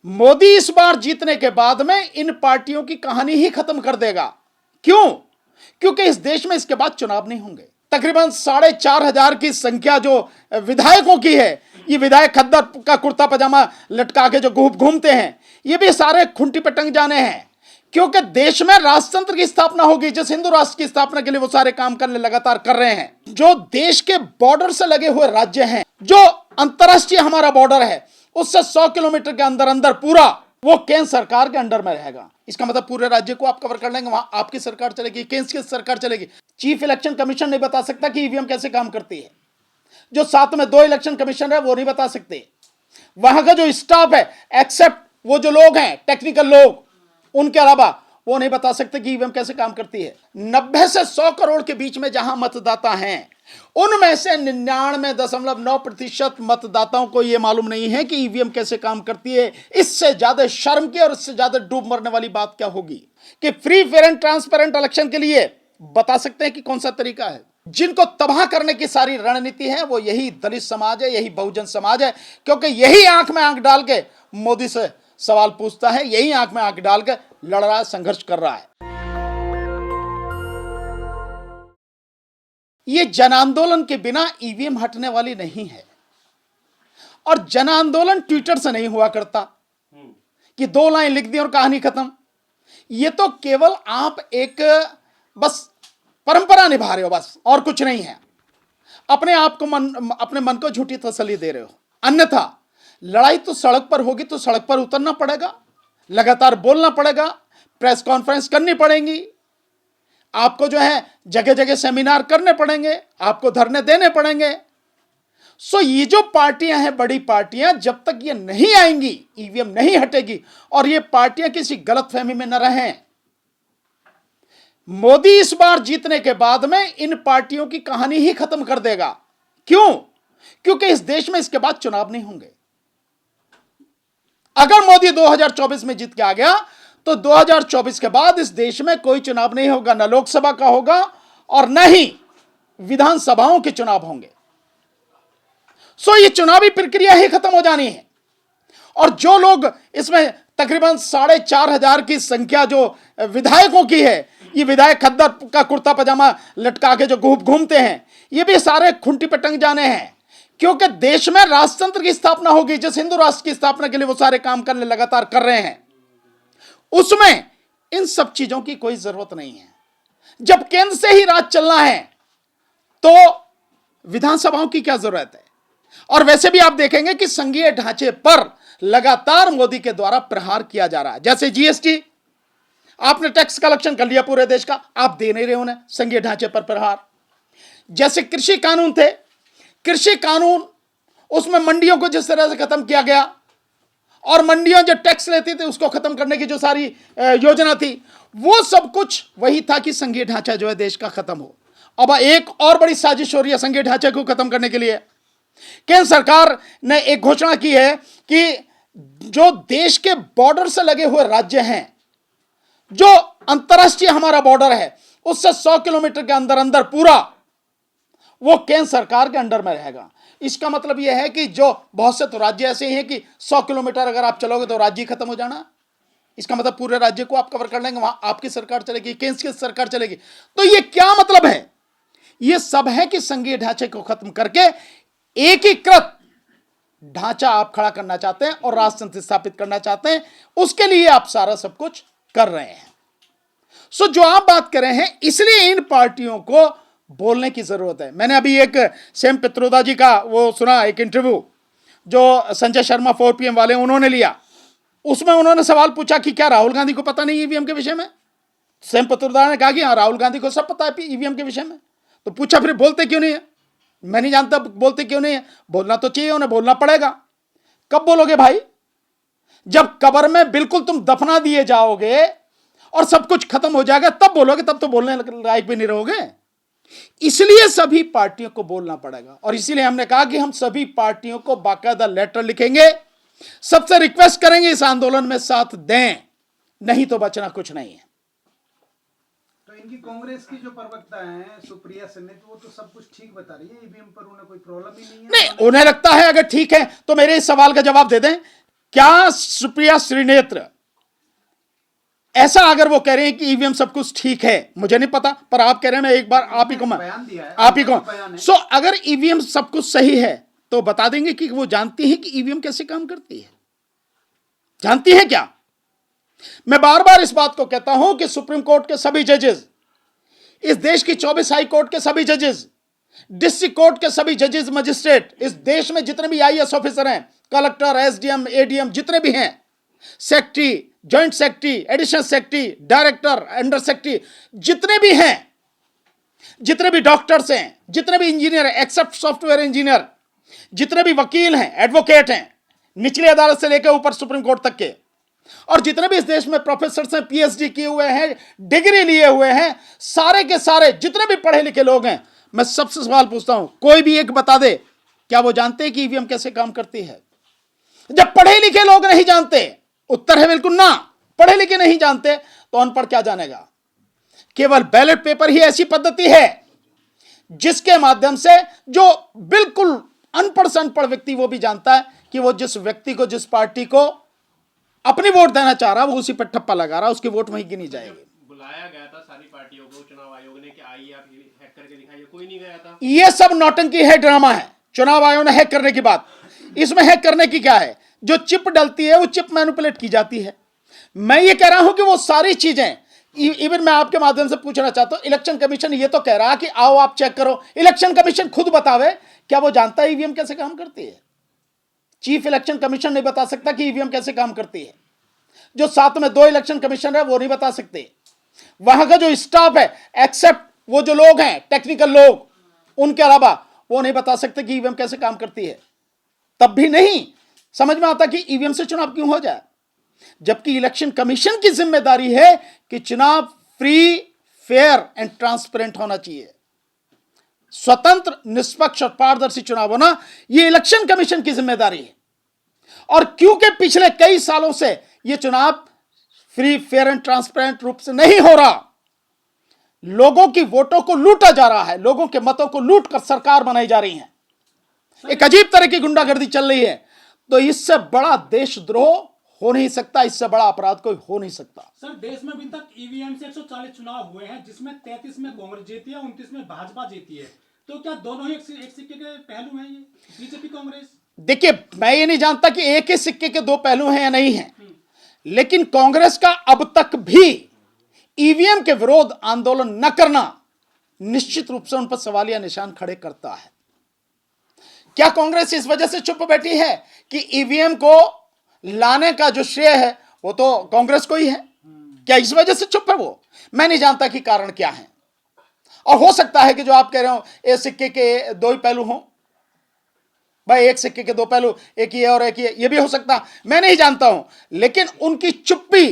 मोदी इस बार जीतने के बाद में इन पार्टियों की कहानी ही खत्म कर देगा। क्यों? क्योंकि इस देश में इसके बाद चुनाव नहीं होंगे। तकरीबन 4,500 की संख्या जो विधायकों की है, ये विधायक खद्दर का कुर्ता पजामा लटका के जो घूमते हैं, ये भी सारे खुंटी पे टंग जाने हैं। क्योंकि देश में राष्ट्रतंत्र की स्थापना होगी, जिस हिंदू राष्ट्र की स्थापना के लिए वो सारे काम करने लगातार कर रहे हैं। जो देश के बॉर्डर से लगे हुए राज्य हैं, जो अंतरराष्ट्रीय हमारा बॉर्डर है, उससे 100 किलोमीटर के अंदर अंदर पूरा वो केंद्र सरकार के अंडर में रहेगा। इसका मतलब पूरे राज्य को आप कवर कर लेंगे, वहां आपकी सरकार चलेगी, केंद्र की सरकार चलेगी। चीफ इलेक्शन कमीशन नहीं बता सकता कि ईवीएम कैसे काम करती है। जो साथ में 2 इलेक्शन कमीशन है वो नहीं बता सकते। वहां का जो स्टाफ है, एक्सेप्ट वो जो लोग हैं टेक्निकल लोग, उनके अलावा वो नहीं बता सकते कि ईवीएम कैसे काम करती है। 90 से 100 करोड़ के बीच में जहां मतदाता हैं, उनमें से 99.9% मतदाताओं को यह मालूम नहीं है कि ईवीएम कैसे काम करती है। इससे ज्यादा शर्म की और इससे ज्यादा डूब मरने वाली बात क्या होगी कि free fair and transparent election के लिए बता सकते हैं कि कौन सा तरीका है। जिनको तबाह करने की सारी रणनीति है वो यही दलित समाज है, यही बहुजन समाज है। क्योंकि यही आंख में आंख डाल के मोदी से सवाल पूछता है, यही आंख में आंख डाल के लड़ रहा है, संघर्ष कर रहा है। ये जन आंदोलन के बिना ईवीएम हटने वाली नहीं है। और जन आंदोलन ट्विटर से नहीं हुआ करता कि 2 लाइन लिख दी और कहानी खत्म। ये तो केवल आप एक बस परंपरा निभा रहे हो, बस और कुछ नहीं है। अपने आप को अपने मन को झूठी तसल्ली दे रहे हो। अन्यथा लड़ाई तो सड़क पर होगी, तो सड़क पर उतरना पड़ेगा, लगातार बोलना पड़ेगा, प्रेस कॉन्फ्रेंस करनी पड़ेगी, आपको जो है जगह जगह सेमिनार करने पड़ेंगे, आपको धरने देने पड़ेंगे। सो ये जो पार्टियां हैं, बड़ी पार्टियां, जब तक ये नहीं आएंगी, ईवीएम नहीं हटेगी और ये पार्टियां किसी गलतफहमी में न रहें। मोदी इस बार जीतने के बाद में इन पार्टियों की कहानी ही खत्म कर देगा। क्यों? क्योंकि इस देश में इसके बाद चुनाव नहीं होंगे। अगर मोदी 2024 में जीत के आ गया तो 2024 के बाद इस देश में कोई चुनाव नहीं होगा, न लोकसभा का होगा और न ही विधानसभाओं के चुनाव होंगे। सो ये चुनावी प्रक्रिया ही खत्म हो जानी है। और जो लोग इसमें तकरीबन 4,500 की संख्या जो विधायकों की है, ये विधायक खद्दर का कुर्ता पजामा लटका के जो घूमते हैं, ये भी सारे खुंटी पे टंग जाने हैं। क्योंकि देश में राष्ट्रतंत्र की स्थापना होगी, जिस हिंदू राष्ट्र की स्थापना के लिए वो सारे काम करने लगातार कर रहे हैं, उसमें इन सब चीजों की कोई जरूरत नहीं है। जब केंद्र से ही राज चलना है तो विधानसभाओं की क्या जरूरत है। और वैसे भी आप देखेंगे कि संघीय ढांचे पर लगातार मोदी के द्वारा प्रहार किया जा रहा है। जैसे जीएसटी, आपने टैक्स कलेक्शन कर लिया पूरे देश का, आप दे नहीं रहे उन्हें, संघीय ढांचे पर प्रहार। जैसे कृषि कानून थे, कृषि कानून, उसमें मंडियों को जिस तरह से खत्म किया गया और मंडियों जो टैक्स लेती थी उसको खत्म करने की जो सारी योजना थी, वो सब कुछ वही था कि संघीय ढांचा जो है देश का खत्म हो। अब एक और बड़ी साजिश हो रही है संघीय ढांचे को खत्म करने के लिए। केंद्र सरकार ने एक घोषणा की है कि जो देश के बॉर्डर से लगे हुए राज्य हैं, जो अंतरराष्ट्रीय हमारा बॉर्डर है, उससे 100 किलोमीटर के अंदर अंदर पूरा वो केंद्र सरकार के अंडर में रहेगा। इसका मतलब यह है कि जो बहुत से तो राज्य ऐसे हैं कि 100 किलोमीटर अगर आप चलोगे तो राज्य खत्म हो जाना। इसका मतलब पूरे राज्य को आप कवर कर लेंगे, वहां आपकी सरकार चलेगी, केंद्र की सरकार चलेगी। तो ये क्या मतलब है? ये सब है कि संघीय ढांचे को खत्म करके एकीकृत ढांचा आप खड़ा करना चाहते हैं और राष्ट्रतंत्र स्थापित करना चाहते हैं। उसके लिए आप सारा सब कुछ कर रहे हैं। सो जो आप बात कर रहे हैं, इसलिए इन पार्टियों को बोलने की जरूरत है। मैंने अभी एक सेम पित्रोदा जी का वो सुना, एक इंटरव्यू जो संजय शर्मा 4 PM वाले उन्होंने लिया। उसमें उन्होंने सवाल पूछा कि क्या राहुल गांधी को पता नहीं ईवीएम के विषय में। सेम पित्रोदा ने कहा कि हाँ, राहुल गांधी को सब पता है ईवीएम के विषय में। तो पूछा फिर बोलते क्यों नहीं है? मैं नहीं जानता बोलते क्यों नहीं है। बोलना तो चाहिए, उन्हें बोलना पड़ेगा। कब बोलोगे भाई? जब कब्र में बिल्कुल तुम दफना दिए जाओगे और सब कुछ खत्म हो जाएगा तब बोलोगे, तब तो बोलने लायक भी नहीं रहोगे। इसलिए सभी पार्टियों को बोलना पड़ेगा और इसीलिए हमने कहा कि हम सभी पार्टियों को बाकायदा लेटर लिखेंगे, सबसे रिक्वेस्ट करेंगे इस आंदोलन में साथ दें, नहीं तो बचना कुछ नहीं है। तो इनकी कांग्रेस की जो प्रवक्ता है सुप्रिया सिन्हा, तो वो तो सब कुछ ठीक बता रही है, ईवीएम पर उन्हें कोई प्रॉब्लम ही नहीं है। नहीं, उन्हें लगता है अगर ठीक है तो मेरे इस सवाल का जवाब दे दें क्या सुप्रिया श्रीनेत्र ऐसा अगर वो कह रहे हैं कि ईवीएम सब कुछ ठीक है, मुझे नहीं पता, पर आप कह रहे हैं, मैं एक बार आप ही को बयान दिया है, आप ही को बयान है। सो अगर ईवीएम सब कुछ सही है तो बता देंगे कि वो जानती है कि ईवीएम कैसे काम करती है, जानती है क्या? मैं बार बार इस बात को कहता हूं कि सुप्रीम कोर्ट के सभी जजेस, इस देश की 24 हाई कोर्ट के सभी जजेस, डिस्ट्रिक्ट कोर्ट के सभी जजेस, मजिस्ट्रेट, इस देश में जितने भी आईएएस ऑफिसर हैं, कलेक्टर, एसडीएम, एडीएम, जितने भी हैं, secretary, joint secretary, additional secretary, director, under secretary, जितने भी हैं, जितने भी डॉक्टर्स हैं, जितने भी इंजीनियर हैं एक्सेप्ट सॉफ्टवेयर इंजीनियर, जितने भी वकील हैं, एडवोकेट हैं, निचली अदालत से लेकर ऊपर सुप्रीम कोर्ट तक के, और जितने भी इस देश में प्रोफेसर हैं, पीएचडी किए हुए हैं, डिग्री लिए हुए हैं, सारे के सारे जितने भी पढ़े लिखे लोग हैं, मैं सबसे सवाल पूछता हूं, कोई भी एक बता दे क्या वो जानते हैं कि ईवीएम कैसे काम करती है? जब पढ़े लिखे लोग नहीं जानते, उत्तर है बिल्कुल ना। पढ़े लिखे नहीं जानते तो अनपढ़ क्या जानेगा? केवल बैलेट पेपर ही ऐसी पद्धति है जिसके माध्यम से जो बिल्कुल अनपढ़ से अनपढ़ व्यक्ति वो भी जानता है कि वो जिस व्यक्ति को, जिस पार्टी को अपनी वोट देना चाह रहा है, वो उसी पर ठप्पा लगा रहा है, उसकी वोट वहीं गिनी जाएगी। बुलाया गया था सारी पार्टियों को चुनाव आयोग ने कि आइए आप हैक करके दिखाइए, कोई नहीं गया था। ये सब नौटंकी है, ड्रामा है। चुनाव आयोग ने हैक करने की बात, इसमें हैक करने की क्या है? जो चिप डलती है वो चिप मैनिपुलेट की जाती है। मैं ये कह रहा हूं कि वो सारी चीजें, इवन मैं आपके माध्यम से पूछना चाहता हूं, इलेक्शन कमीशन ये तो कह रहा कि आओ आप चेक करो। इलेक्शन कमीशन खुद बतावे क्या वो जानता है ईवीएम कैसे काम करती है? चीफ इलेक्शन कमीशन नहीं बता सकता कि ईवीएम कैसे काम करती है। जो साथ में 2 इलेक्शन कमीशन है वो नहीं बता सकते। वहां का जो स्टाफ है, एक्सेप्ट वो जो लोग हैं टेक्निकल लोग, उनके अलावा वो नहीं बता सकते कि ईवीएम कैसे काम करती है। तब भी नहीं समझ में आता कि ईवीएम से चुनाव क्यों हो जाए, जबकि इलेक्शन कमीशन की जिम्मेदारी है कि चुनाव फ्री, फेयर एंड ट्रांसपेरेंट होना चाहिए। स्वतंत्र, निष्पक्ष और पारदर्शी चुनाव होना, यह इलेक्शन कमीशन की जिम्मेदारी है। और क्योंकि पिछले कई सालों से यह चुनाव फ्री, फेयर एंड ट्रांसपेरेंट रूप से नहीं हो रहा, लोगों की वोटों को लूटा जा रहा है, लोगों के मतों को लूट कर सरकार बनाई जा रही है, एक अजीब तरह की गुंडागर्दी चल रही है, तो इससे बड़ा देशद्रोह हो नहीं सकता, इससे बड़ा अपराध कोई हो नहीं सकता। सर, देश में अभी तक ईवीएम से 140 चुनाव हुए हैं, जिसमें 33 में कांग्रेस जीती है, 29 में भाजपा जीती है। तो क्या दोनों ही एक सिक्के के पहलू हैं, ये बीजेपी कांग्रेस? देखिए, मैं ये नहीं जानता कि एक ही सिक्के के 2 पहलू हैं या नहीं हैं, लेकिन कांग्रेस का अब तक भी ईवीएम के विरोध आंदोलन न करना निश्चित रूप से उन पर सवालिया निशान खड़े करता है। क्या कांग्रेस इस वजह से चुप बैठी है कि ईवीएम को लाने का जो श्रेय है वो तो कांग्रेस को ही है? क्या इस वजह से चुप है वो? मैं नहीं जानता कि कारण क्या है। और हो सकता है कि जो आप कह रहे हो एक सिक्के के 2 ही पहलू हों, भाई एक सिक्के के 2 पहलू, एक ये और एक ये भी हो सकता, मैं नहीं जानता हूं, लेकिन उनकी चुप्पी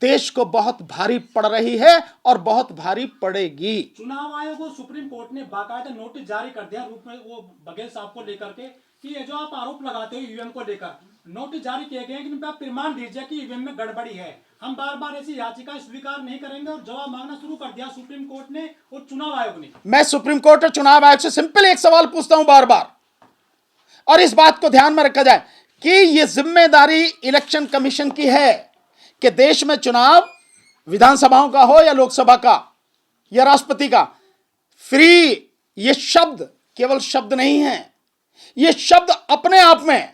देश को बहुत भारी पड़ रही है और बहुत भारी पड़ेगी। चुनाव आयोग और सुप्रीम कोर्ट ने बाकायदा नोटिस जारी कर दिया रूप में वो बघेल साहब को लेकर के कि ये जो आप आरोप लगाते हो ईवीएम को लेकर, नोटिस जारी किए गए कि आप प्रमाण दीजिए कि ईवीएम में गड़बड़ी है। हम बार बार ऐसी याचिका स्वीकार नहीं करेंगे, और जवाब मांगना शुरू कर दिया सुप्रीम कोर्ट ने और चुनाव आयोग ने। मैं सुप्रीम कोर्ट और चुनाव आयोग से सिंपल एक सवाल पूछता हूं बार बार, और इस बात को ध्यान में रखा जाए कि यह जिम्मेदारी इलेक्शन कमीशन की है कि देश में चुनाव विधानसभाओं का हो या लोकसभा का या राष्ट्रपति का, फ्री, ये शब्द केवल शब्द नहीं है, ये शब्द अपने आप में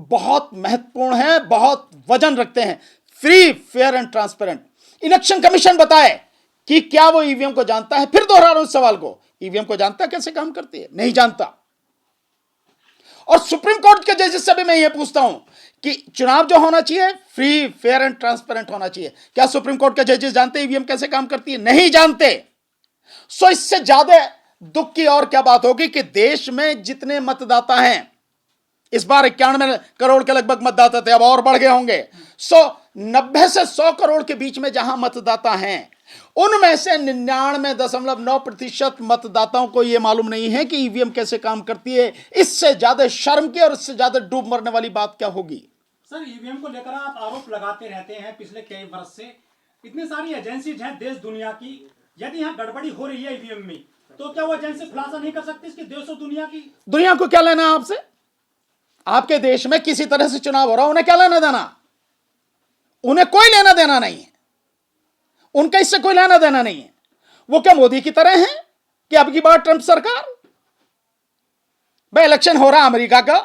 बहुत महत्वपूर्ण है, बहुत वजन रखते हैं। Free, fair and transparent. Election commission बताए कि क्या वो ईवीएम को जानता है? फिर दोहरा रहा हूं इस सवाल को, ईवीएम को जानता है कैसे काम करती है? नहीं जानता। और सुप्रीम कोर्ट के जजेस से भी मैं ये पूछता हूं कि चुनाव जो होना चाहिए फ्री, फेयर एंड ट्रांसपेरेंट होना चाहिए। क्या सुप्रीम कोर्ट के जजेस जानते हैं ईवीएम कैसे काम करती है? नहीं जानते। सो इससे ज्यादा दुख की और क्या बात होगी कि देश में जितने मतदाता हैं, इस बार 91 करोड़ के लगभग मतदाता थे, अब और बढ़ गए होंगे। 90 से 100 करोड़ के बीच में जहां मतदाता हैं, उनमें से 99.9% मतदाताओं को यह मालूम नहीं है कि ईवीएम कैसे काम करती है। इससे ज्यादा शर्म की और इससे ज्यादा डूब मरने वाली बात क्या होगी? सर, ईवीएम को लेकर आप आरोप लगाते रहते हैं पिछले कई वर्ष से। इतनी सारी एजेंसीज हैं देश दुनिया की, यदि यहाँ गड़बड़ी हो रही है ईवीएम में, तो क्या वो एजेंसी खुलासा नहीं कर सकती इसकी देश और दुनिया की? दुनिया को क्या लेना है आपसे? आपके देश में किसी तरह से चुनाव हो रहा, उन्हें क्या लेना देना? उन्हें कोई लेना देना नहीं है, उनका इससे कोई लेना देना नहीं है। वो क्या मोदी की तरह हैं कि अब की बार ट्रंप सरकार? भाई इलेक्शन हो रहा अमेरिका का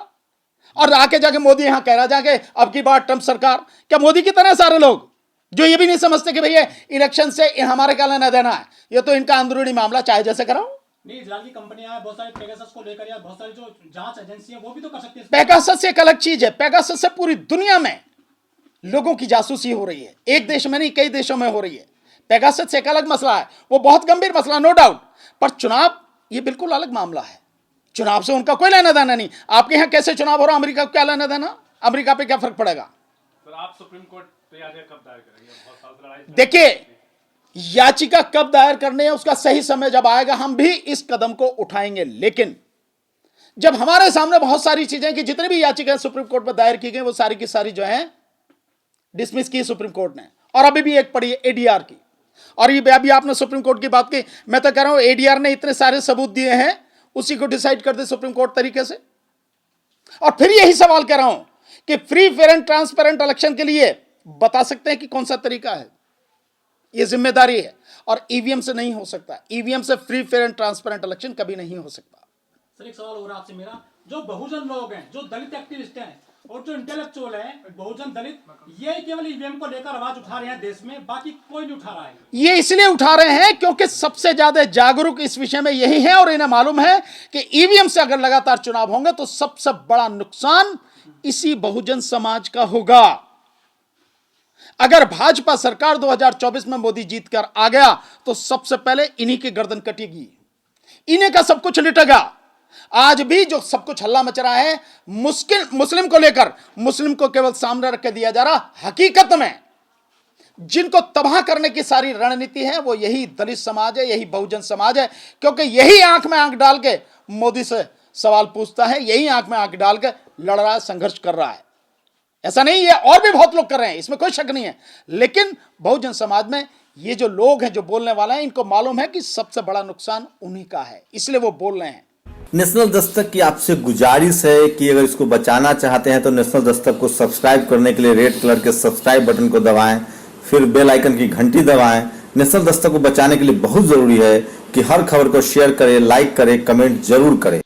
और आके जाके मोदी यहां कह रहा जाके अब की बार ट्रंप सरकार। क्या मोदी की तरह सारे लोग जो ये भी नहीं समझते कि भैया इलेक्शन से हमारे क्या लेना देना है, ये तो इनका अंदरूनी मामला, चाहे जैसे कराओ। नहीं, इजराइल की कंपनियां बहुत सारी पेगासस को लेकर या बहुत सारी जो जांच एजेंसी है वो भी तो कर सकती है। पेगासस एक अलग चीज है। पेगासस से पूरी दुनिया में लोगों की जासूसी हो रही है, एक देश में नहीं कई देशों में हो रही है। पेगासस से एक अलग मसला है, वो बहुत गंभीर मसला, नो डाउट। पर चुनाव ये बिल्कुल अलग मामला है। चुनाव से उनका कोई लेना देना नहीं। आपके यहां कैसे चुनाव हो रहा, अमेरिका को क्या लेना देना? अमेरिका पे क्या फर्क पड़ेगा? सर आप सुप्रीम कोर्ट पे याचिका कब दायर करेंगे? बहुत साल से लड़ाई। देखिए, याचिका कब दायर करनी है उसका सही समय जब आएगा हम भी इस कदम को उठाएंगे। लेकिन जब हमारे सामने बहुत सारी चीजें कि जितनी भी याचिकाएं सुप्रीम कोर्ट में दायर की गई वो सारी की सारी जो है डिसमिस की सुप्रीम कोर्ट ने, और अभी भी एक पड़ी है एडीआर की। और ये अभी आपने सुप्रीम कोर्ट की बात की, मैं तो कह रहा हूं एडीआर ने इतने सारे सबूत दिए हैं, उसी को डिसाइड कर दे सुप्रीम कोर्ट तरीके से। और फिर यही सवाल कर रहा हूं कि free fair and transparent election के लिए बता सकते हैं कि कौन सा तरीका है? ये जिम्मेदारी है, और ईवीएम से नहीं हो सकता। ईवीएम से free fair and transparent election कभी नहीं हो सकता। सर एक सवाल हो रहा आपसे मेरा, जो बहुजन लोग हैं, जो दलित एक्टिविस्ट हैं और जो इंटेलेक्चुअल हैं, बहुजन दलित, ये केवल ईवीएम को लेकर आवाज उठा रहे हैं देश में, बाकी कोई नहीं उठा रहा है। ये इसलिए उठा रहे हैं क्योंकि सबसे ज्यादा जागरूक इस विषय में यही है, और इन्हें मालूम है कि ईवीएम से अगर लगातार चुनाव होंगे तो सबसे बड़ा नुकसान इसी बहुजन समाज का होगा। अगर भाजपा सरकार 2024 में मोदी जीत कर आ गया तो सबसे पहले इन्हीं की गर्दन कटेगी, इन्हीं का सब कुछ लिटेगा। आज भी जो सब कुछ हल्ला मच रहा है मुस्लिम को लेकर, मुस्लिम को केवल सामने रख के दिया जा रहा, हकीकत में जिनको तबाह करने की सारी रणनीति है वो यही दलित समाज है, यही बहुजन समाज है। क्योंकि यही आंख में आंख डाल के मोदी से सवाल पूछता है, यही आंख में आंख डाल के लड़ रहा है, संघर्ष कर रहा है। ऐसा नहीं है, और भी बहुत लोग कर रहे हैं, इसमें कोई शक नहीं है। लेकिन बहुजन समाज में ये जो लोग हैं, जो बोलने वाले हैं, इनको मालूम है कि सबसे बड़ा नुकसान उन्हीं का है, इसलिए वो बोल रहे हैं। नेशनल दस्तक की आपसे गुजारिश है कि अगर इसको बचाना चाहते हैं तो नेशनल दस्तक को सब्सक्राइब करने के लिए रेड कलर के सब्सक्राइब बटन को दबाएं, फिर बेल आइकन की घंटी दबाएं। नेशनल दस्तक को बचाने के लिए बहुत जरूरी है कि हर खबर को शेयर करें, लाइक करें, कमेंट जरूर करें।